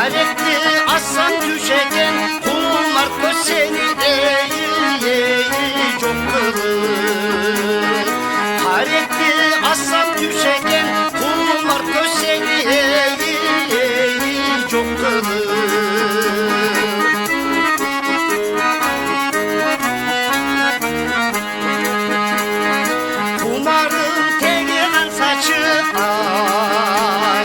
Harekli aslan düşegen kumar köseni çok kılır. Harekli aslan düşegen kumar köseni çok kılır. Kumarın tegiren saçı ay,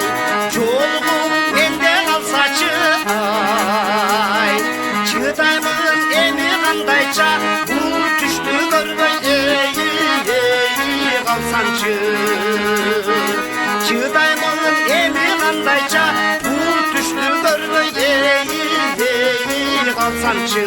çoluğum bende kal saçı ay. Çıdayımın emi kandayça bu düştü görmey kalsançı. Çıdayımın emi kandayça bu düştü görmey kalsançı.